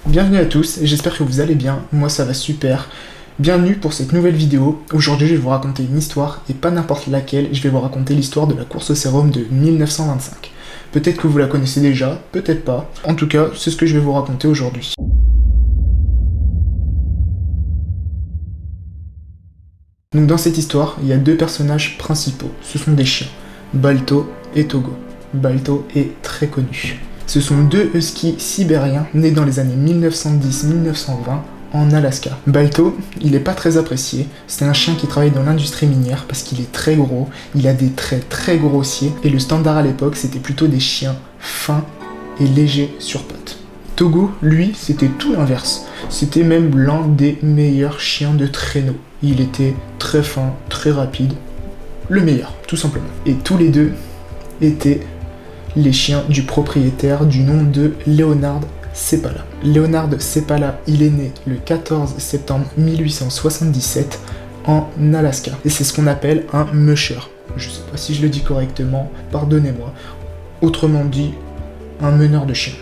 Bienvenue à tous, j'espère que vous allez bien, moi ça va super. Bienvenue pour cette nouvelle vidéo. Aujourd'hui je vais vous raconter une histoire, et pas n'importe laquelle, je vais vous raconter l'histoire de la course au sérum de 1925. Peut-être que vous la connaissez déjà, peut-être pas. En tout cas, c'est ce que je vais vous raconter aujourd'hui. Donc dans cette histoire, il y a deux personnages principaux, ce sont des chiens, Balto et Togo. Balto est très connu. Ce sont deux huskies sibériens nés dans les années 1910-1920 en Alaska. Balto, il est pas très apprécié, c'est un chien qui travaille dans l'industrie minière parce qu'il est très gros, il a des traits très grossiers et le standard à l'époque c'était plutôt des chiens fins et légers sur pattes. Togo, lui, c'était tout l'inverse, c'était même l'un des meilleurs chiens de traîneau. Il était très fin, très rapide, le meilleur, tout simplement. Et tous les deux étaient les chiens du propriétaire du nom de Leonard Seppala. Leonard Seppala, il est né le 14 septembre 1877 en Alaska. Et c'est ce qu'on appelle un musher. Je sais pas si je le dis correctement, pardonnez-moi. Autrement dit, un meneur de chiens.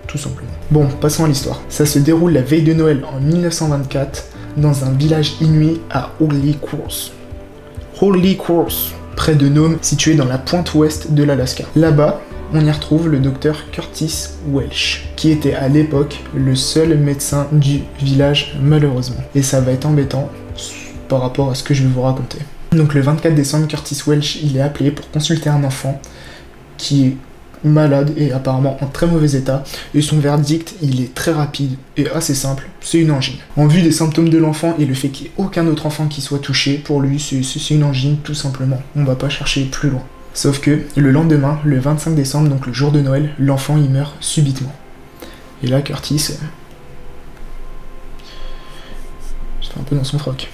Tout simplement. Bon, passons à l'histoire. Ça se déroule la veille de Noël en 1924 dans un village inuit à Holy Cross. Holy Cross, près de Nome, situé dans la pointe ouest de l'Alaska. Là-bas, on y retrouve le docteur Curtis Welch, qui était à l'époque le seul médecin du village, malheureusement. Et ça va être embêtant par rapport à ce que je vais vous raconter. Donc le 24 décembre, Curtis Welch, il est appelé pour consulter un enfant qui est malade et apparemment en très mauvais état, et son verdict, il est très rapide et assez simple, c'est une angine. En vue des symptômes de l'enfant et le fait qu'il n'y ait aucun autre enfant qui soit touché, pour lui, c'est une angine tout simplement. On va pas chercher plus loin. Sauf que le lendemain, le 25 décembre, donc le jour de Noël, l'enfant il meurt subitement. Et là, Curtis, c'est un peu dans son froc.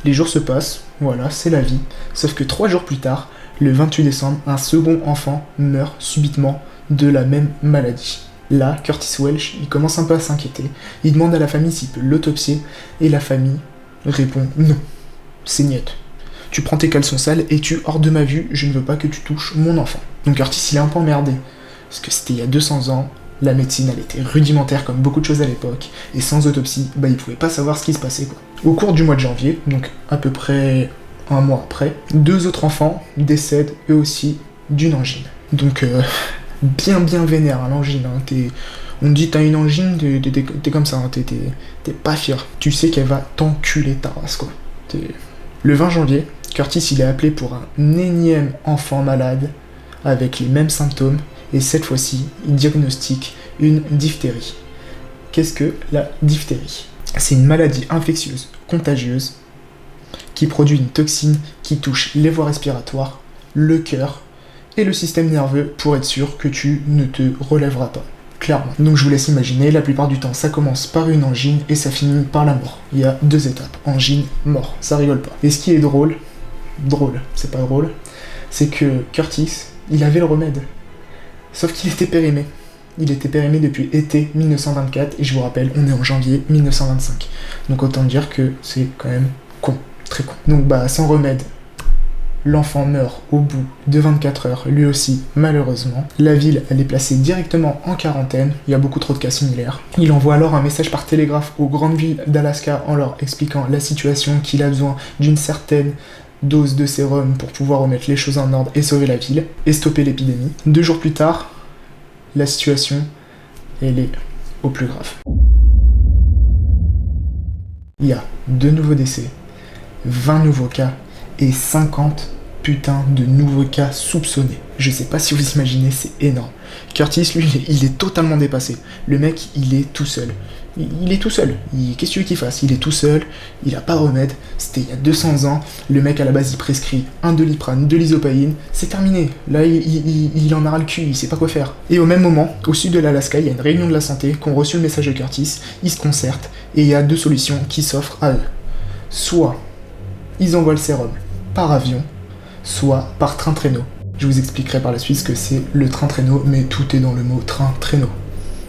Les jours se passent, voilà, c'est la vie. Sauf que 3 jours plus tard, le 28 décembre, un second enfant meurt subitement de la même maladie. Là, Curtis Welch, il commence un peu à s'inquiéter. Il demande à la famille s'il peut l'autopsier, et la famille répond non, c'est niette. Tu prends tes caleçons sales et tu hors de ma vue, je ne veux pas que tu touches mon enfant. Donc Curtis, il est un peu emmerdé, parce que c'était il y a 200 ans, la médecine, elle était rudimentaire comme beaucoup de choses à l'époque, et sans autopsie, bah il pouvait pas savoir ce qui se passait quoi. Au cours du mois de janvier, donc à peu près un mois après, 2 autres enfants décèdent eux aussi d'une angine. Donc bien vénère hein, l'angine, hein. On te dit t'as une angine, t'es comme ça, hein. T'es pas fier. Tu sais qu'elle va t'enculer ta race quoi. Le 20 janvier, Curtis il est appelé pour un énième enfant malade avec les mêmes symptômes et cette fois-ci il diagnostique une diphtérie. Qu'est-ce que la diphtérie ? C'est une maladie infectieuse, contagieuse, qui produit une toxine qui touche les voies respiratoires, le cœur et le système nerveux pour être sûr que tu ne te relèveras pas. Clairement. Donc je vous laisse imaginer, la plupart du temps ça commence par une angine et ça finit par la mort. Il y a 2 étapes, angine, mort, ça rigole pas. Et ce qui est drôle, c'est pas drôle, c'est que Curtis, il avait le remède. Sauf qu'il était périmé. Il était périmé depuis été 1924 et je vous rappelle, on est en janvier 1925. Donc autant dire que c'est quand même con, très con. Donc bah sans remède, l'enfant meurt au bout de 24 heures, lui aussi, malheureusement. La ville, elle est placée directement en quarantaine, il y a beaucoup trop de cas similaires. Il envoie alors un message par télégraphe aux grandes villes d'Alaska en leur expliquant la situation, qu'il a besoin d'une certaine dose de sérum pour pouvoir remettre les choses en ordre et sauver la ville, et stopper l'épidémie. 2 jours plus tard, la situation, elle est au plus grave. Il y a 2 nouveaux décès, 20 nouveaux cas, et 50 putain de nouveaux cas soupçonnés. Je sais pas si vous imaginez, c'est énorme. Curtis, lui, il est totalement dépassé. Le mec, il est tout seul. Il est tout seul. Qu'est-ce que tu veux qu'il fasse ? Il est tout seul, il a pas de remède. C'était il y a 200 ans. Le mec, à la base, il prescrit un Doliprane, de l'isopaïne. C'est terminé. Là, il en a ras le cul, il sait pas quoi faire. Et au même moment, au sud de l'Alaska, il y a une réunion de la santé qui ont reçu le message de Curtis. Ils se concertent et il y a 2 solutions qui s'offrent à eux. Soit ils envoient le sérum par avion, soit par train-traîneau. Je vous expliquerai par la suite ce que c'est le train-traîneau, mais tout est dans le mot train-traîneau.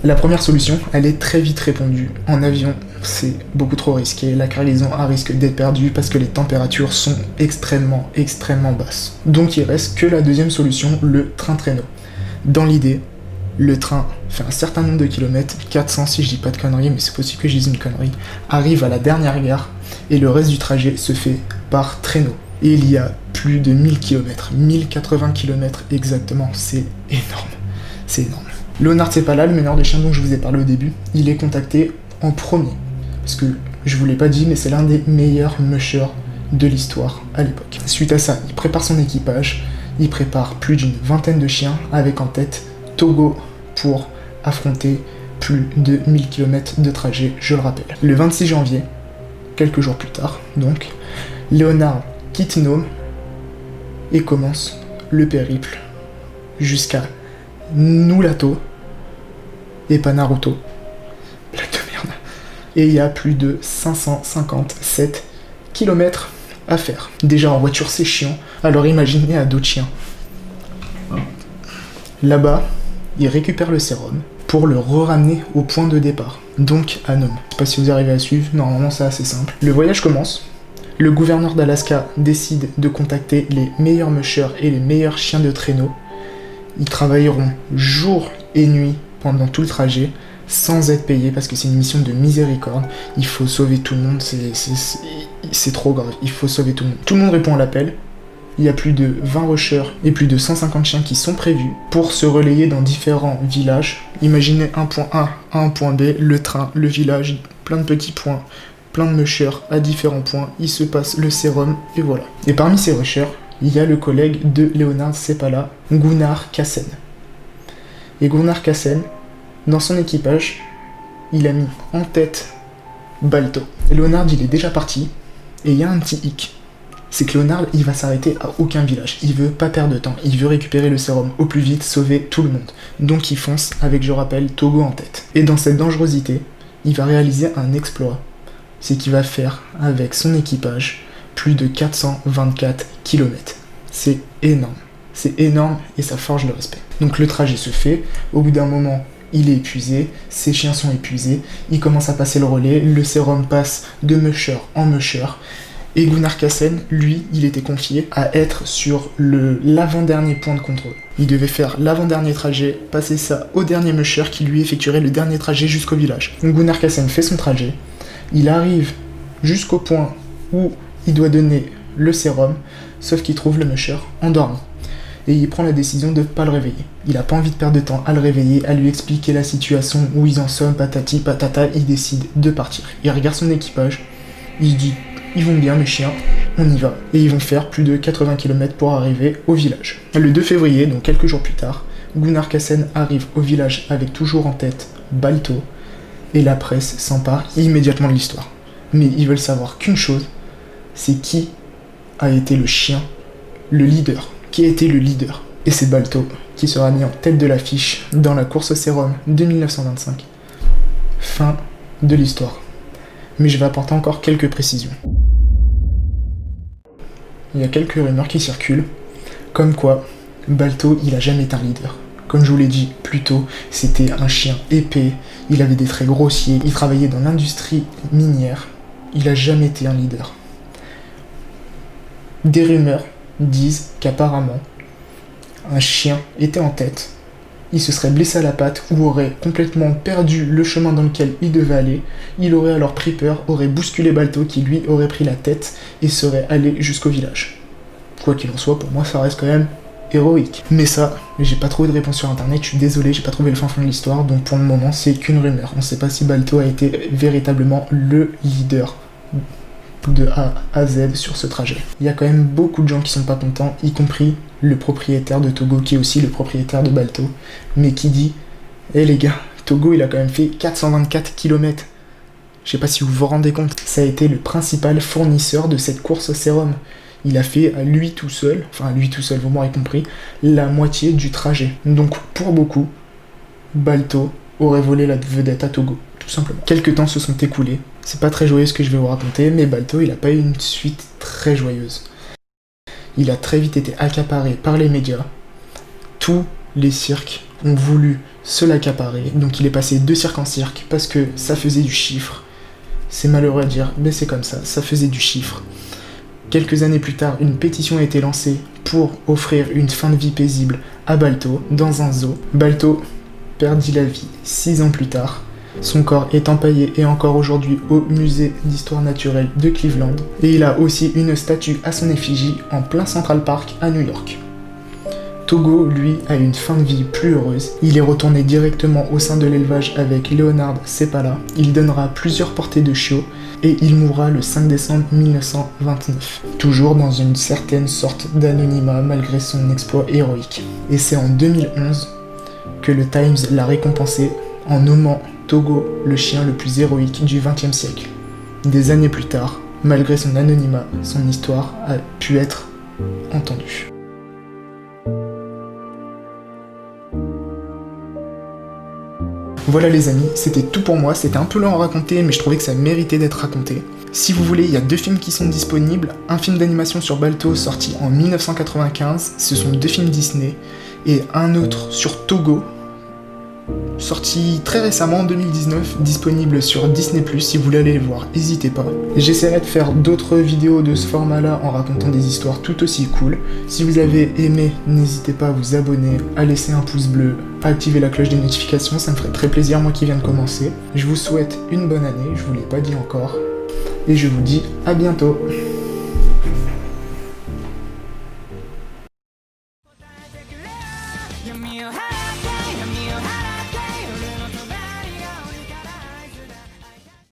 La première solution, elle est très vite répondue. En avion, c'est beaucoup trop risqué. La cargaison a risque d'être perdue parce que les températures sont extrêmement basses. Donc il reste que la deuxième solution, le train-traîneau. Dans l'idée, Le train fait un certain nombre de kilomètres, 400 si je dis pas de conneries, mais c'est possible que je dise une connerie, arrive à la dernière gare, et le reste du trajet se fait par traîneau. Et il y a plus de 1000 km, 1080 km exactement, c'est énorme, c'est énorme. Leonard Seppala, le meneur de chiens dont je vous ai parlé au début, il est contacté en premier, parce que je vous l'ai pas dit, mais c'est l'un des meilleurs mushers de l'histoire à l'époque. Suite à ça, il prépare son équipage, il prépare plus d'une vingtaine de chiens, avec en tête Togo pour affronter plus de 1000 km de trajet, je le rappelle. Le 26 janvier, quelques jours plus tard, donc, Leonard quitte Nome et commence le périple jusqu'à Nulato et pas Naruto. Blague de merde. Et il y a plus de 557 km à faire. Déjà en voiture c'est chiant, alors imaginez à dos de chien. Là-bas, il récupère le sérum pour le ramener au point de départ, donc à Nome. Je sais pas si vous arrivez à suivre, normalement c'est assez simple. Le voyage commence, le gouverneur d'Alaska décide de contacter les meilleurs mushers et les meilleurs chiens de traîneau. Ils travailleront jour et nuit pendant tout le trajet, sans être payés, parce que c'est une mission de miséricorde. Il faut sauver tout le monde, c'est trop grave, il faut sauver tout le monde. Tout le monde répond à l'appel. Il y a plus de 20 rushers et plus de 150 chiens qui sont prévus pour se relayer dans différents villages. Imaginez un point A à un point B, le train, le village, plein de petits points, plein de mushers à différents points, il se passe le sérum et voilà. Et parmi ces rushers, il y a le collègue de Leonard Seppala, Gunnar Kaasen. Et Gunnar Kaasen, dans son équipage, il a mis en tête Balto. Et Leonard, il est déjà parti, et il y a un petit hic. C'est que Leonard, il va s'arrêter à aucun village. Il veut pas perdre de temps. Il veut récupérer le sérum au plus vite, sauver tout le monde. Donc il fonce avec, je rappelle, Togo en tête. Et dans cette dangerosité, il va réaliser un exploit. C'est qu'il va faire, avec son équipage, plus de 424 km. C'est énorme. C'est énorme et ça forge le respect. Donc le trajet se fait. Au bout d'un moment, il est épuisé. Ses chiens sont épuisés. Il commence à passer le relais. Le sérum passe de musher en musher. Et Gunnar Kaasen, lui, il était confié à être sur l'avant-dernier point de contrôle. Il devait faire l'avant-dernier trajet, passer ça au dernier musher qui lui effectuerait le dernier trajet jusqu'au village. Donc Gunnar Kaasen fait son trajet, il arrive jusqu'au point où il doit donner le sérum, sauf qu'il trouve le musher endormi. Et il prend la décision de ne pas le réveiller. Il n'a pas envie de perdre de temps à le réveiller, à lui expliquer la situation, où ils en sont, patati patata, il décide de partir. Il regarde son équipage, il dit: ils vont bien mes chiens, on y va. Et ils vont faire plus de 80 km pour arriver au village. Le 2 février, donc quelques jours plus tard, Gunnar Kaasen arrive au village avec toujours en tête Balto, et la presse s'empare immédiatement de l'histoire. Mais ils veulent savoir qu'une chose, c'est qui a été le chien, le leader, qui a été le leader. Et c'est Balto qui sera mis en tête de l'affiche dans la course au sérum de 1925. Fin de l'histoire. Mais je vais apporter encore quelques précisions. Il y a quelques rumeurs qui circulent, comme quoi Balto, il a jamais été un leader. Comme je vous l'ai dit plus tôt, c'était un chien épais, il avait des traits grossiers, il travaillait dans l'industrie minière, il a jamais été un leader. Des rumeurs disent qu'apparemment, un chien était en tête, il se serait blessé à la patte ou aurait complètement perdu le chemin dans lequel il devait aller. Il aurait alors pris peur, aurait bousculé Balto qui lui aurait pris la tête et serait allé jusqu'au village. Quoi qu'il en soit, pour moi ça reste quand même héroïque. Mais ça, j'ai pas trouvé de réponse sur internet, je suis désolé, j'ai pas trouvé le fin fond de l'histoire, donc pour le moment c'est qu'une rumeur. On sait pas si Balto a été véritablement le leader de A à Z sur ce trajet. Il y a quand même beaucoup de gens qui sont pas contents, y compris le propriétaire de Togo, qui est aussi le propriétaire de Balto, mais qui dit: eh les gars, Togo il a quand même fait 424 km. Je sais pas si vous vous rendez compte, ça a été le principal fournisseur de cette course au sérum. Il a fait à lui tout seul, vous m'aurez compris, la moitié du trajet. Donc pour beaucoup, Balto aurait volé la vedette à Togo, tout simplement. Quelques temps se sont écoulés. C'est pas très joyeux ce que je vais vous raconter, mais Balto, il a pas eu une suite très joyeuse. Il a très vite été accaparé par les médias. Tous les cirques ont voulu se l'accaparer, donc il est passé de cirque en cirque parce que ça faisait du chiffre. C'est malheureux à dire, mais c'est comme ça faisait du chiffre. Quelques années plus tard, une pétition a été lancée pour offrir une fin de vie paisible à Balto dans un zoo. Balto, perdit la vie 6 ans plus tard. Son corps est empaillé et encore aujourd'hui au musée d'histoire naturelle de Cleveland. Et il a aussi une statue à son effigie en plein Central Park à New York. Togo, lui, a une fin de vie plus heureuse. Il est retourné directement au sein de l'élevage avec Leonard Seppala. Il donnera plusieurs portées de chiots et il mourra le 5 décembre 1929. Toujours dans une certaine sorte d'anonymat malgré son exploit héroïque. Et c'est en 2011 que le Times l'a récompensé en nommant Togo le chien le plus héroïque du XXe siècle. Des années plus tard, malgré son anonymat, son histoire a pu être entendue. Voilà les amis, c'était tout pour moi, c'était un peu long à raconter mais je trouvais que ça méritait d'être raconté. Si vous voulez, il y a 2 films qui sont disponibles, un film d'animation sur Balto sorti en 1995, ce sont 2 films Disney, et un autre sur Togo, sorti très récemment en 2019, disponible sur Disney+, si vous voulez aller les voir, n'hésitez pas. J'essaierai de faire d'autres vidéos de ce format-là en racontant des histoires tout aussi cool. Si vous avez aimé, n'hésitez pas à vous abonner, à laisser un pouce bleu, à activer la cloche des notifications, ça me ferait très plaisir, moi qui viens de commencer. Je vous souhaite une bonne année, je vous l'ai pas dit encore, et je vous dis à bientôt. Give me a hand.